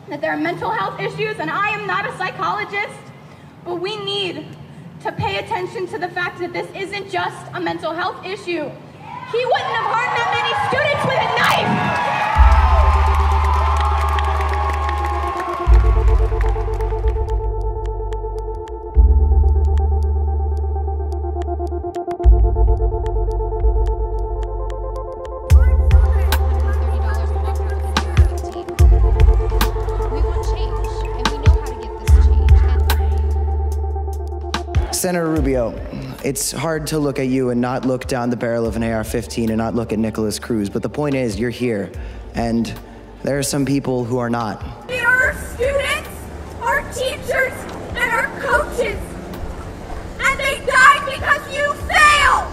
that there are mental health issues, and I am not a psychologist, but we need to pay attention to the fact that this isn't just a mental health issue. He wouldn't have harmed that many students with a knife! Senator Rubio, it's hard to look at you and not look down the barrel of an AR-15 and not look at Nicholas Cruz, but the point is, you're here, and there are some people who are not. They are our students, our teachers, and our coaches, and they died because you failed!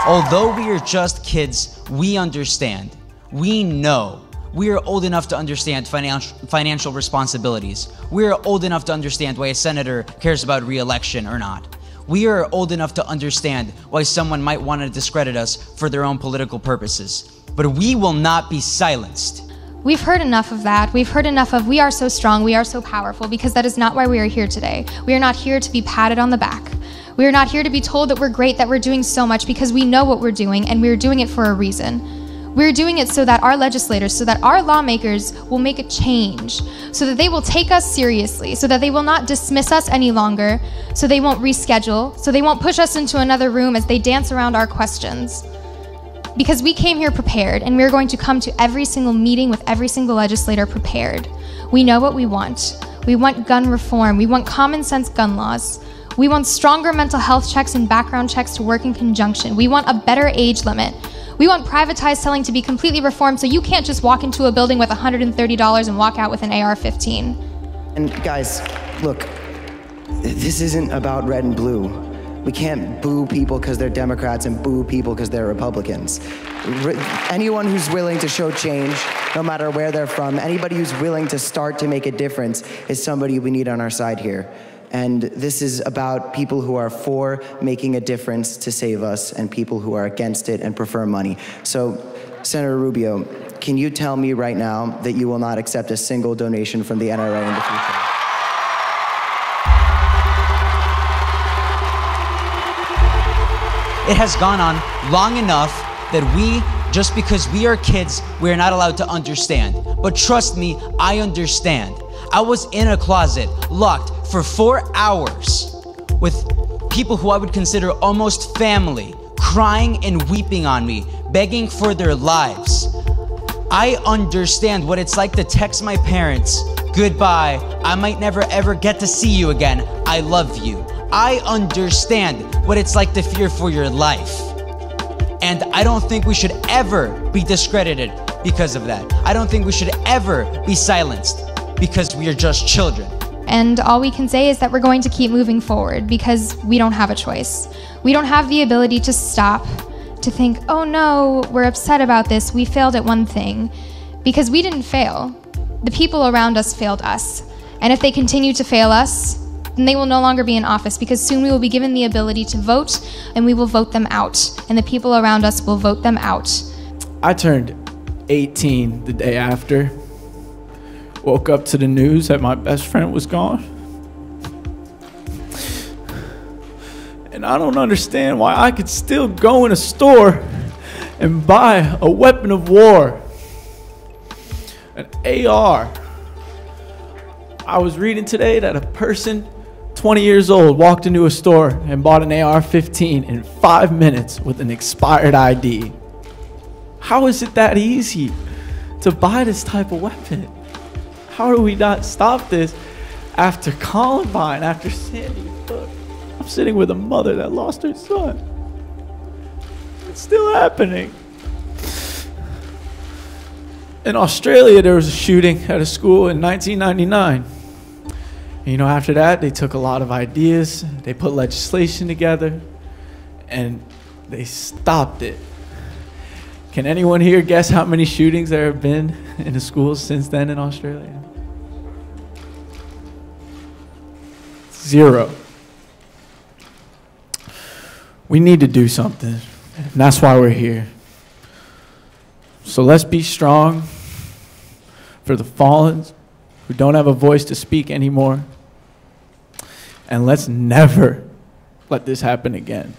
Although we are just kids, we understand, we know. We are old enough to understand financial responsibilities. We are old enough to understand why a senator cares about re-election or not. We are old enough to understand why someone might want to discredit us for their own political purposes. But we will not be silenced. We've heard enough of that. We've heard enough of we are so strong, we are so powerful, because that is not why we are here today. We are not here to be patted on the back. We are not here to be told that we're great, that we're doing so much, because we know what we're doing and we're doing it for a reason. We're doing it so that our legislators, so that our lawmakers will make a change, so that they will take us seriously, so that they will not dismiss us any longer, so they won't reschedule, so they won't push us into another room as they dance around our questions. Because we came here prepared, and we're going to come to every single meeting with every single legislator prepared. We know what we want. We want gun reform. We want common sense gun laws. We want stronger mental health checks and background checks to work in conjunction. We want a better age limit. We want privatized selling to be completely reformed so you can't just walk into a building with $130 and walk out with an AR-15. And guys, look, this isn't about red and blue. We can't boo people because they're Democrats and boo people because they're Republicans. Anyone who's willing to show change, no matter where they're from, anybody who's willing to start to make a difference is somebody we need on our side here. And this is about people who are for making a difference to save us and people who are against it and prefer money. So, Senator Rubio, can you tell me right now that you will not accept a single donation from the NRA in the future? It has gone on long enough that we, just because we are kids, we are not allowed to understand. But trust me, I understand. I was in a closet, locked for 4 hours with people who I would consider almost family, crying and weeping on me, begging for their lives. I understand what it's like to text my parents, goodbye, I might never ever get to see you again, I love you. I understand what it's like to fear for your life. And I don't think we should ever be discredited because of that. I don't think we should ever be silenced because we are just children. And all we can say is that we're going to keep moving forward because we don't have a choice. We don't have the ability to stop, to think, oh no, we're upset about this, we failed at one thing. Because we didn't fail. The people around us failed us. And if they continue to fail us, then they will no longer be in office because soon we will be given the ability to vote and we will vote them out. And the people around us will vote them out. I turned 18 the day after. Woke up to the news that my best friend was gone. And I don't understand why I could still go in a store and buy a weapon of war, an AR. I was reading today that a person 20 years old walked into a store and bought an AR-15 in 5 minutes with an expired ID. How is it that easy to buy this type of weapon? How do we not stop this after Columbine, after Sandy Hook? I'm sitting with a mother that lost her son. It's still happening. In Australia, there was a shooting at a school in 1999. And, you know, after that, they took a lot of ideas, they put legislation together, and they stopped it. Can anyone here guess how many shootings there have been in the schools since then in Australia? 0. We need to do something, and that's why we're here. So let's be strong. for the fallen who don't have a voice to speak anymore. And let's never let this happen again.